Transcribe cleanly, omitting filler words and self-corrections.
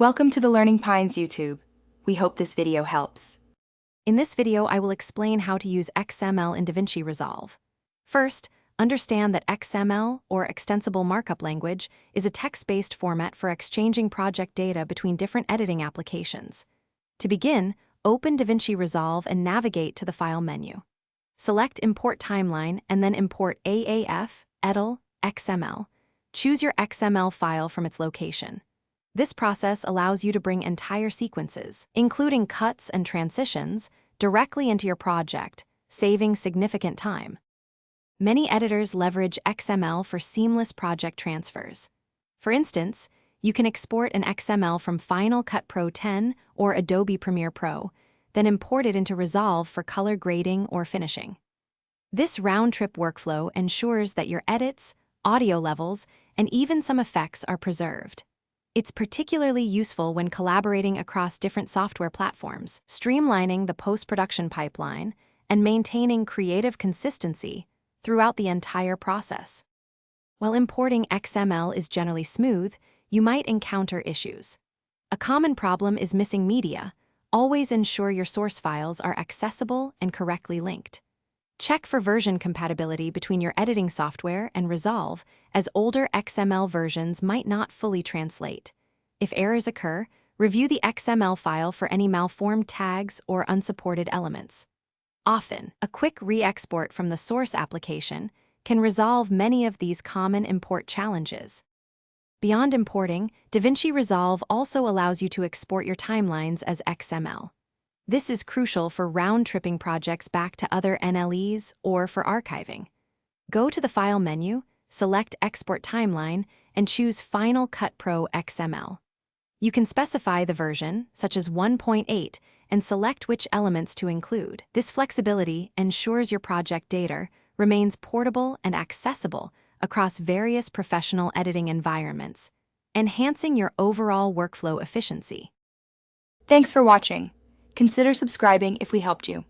Welcome to the Learning Pines YouTube. We hope this video helps. In this video, I will explain how to use XML in DaVinci Resolve. First, understand that XML, or Extensible Markup Language, is a text-based format for exchanging project data between different editing applications. To begin, open DaVinci Resolve and navigate to the File menu. Select Import Timeline and then import AAF, ETL, XML. Choose your XML file from its location. This process allows you to bring entire sequences, including cuts and transitions, directly into your project, saving significant time. Many editors leverage XML for seamless project transfers. For instance, you can export an XML from Final Cut Pro 10 or Adobe Premiere Pro, then import it into Resolve for color grading or finishing. This round-trip workflow ensures that your edits, audio levels, and even some effects are preserved. It's particularly useful when collaborating across different software platforms, streamlining the post-production pipeline, and maintaining creative consistency throughout the entire process. While importing XML is generally smooth, you might encounter issues. A common problem is missing media. Always ensure your source files are accessible and correctly linked. Check for version compatibility between your editing software and Resolve, as older XML versions might not fully translate. If errors occur, review the XML file for any malformed tags or unsupported elements. Often, a quick re-export from the source application can resolve many of these common import challenges. Beyond importing, DaVinci Resolve also allows you to export your timelines as XML. This is crucial for round-tripping projects back to other NLEs or for archiving. Go to the File menu, select Export Timeline, and choose Final Cut Pro XML. You can specify the version, such as 1.8, and select which elements to include. This flexibility ensures your project data remains portable and accessible across various professional editing environments, enhancing your overall workflow efficiency. Thanks for watching. Consider subscribing if we helped you.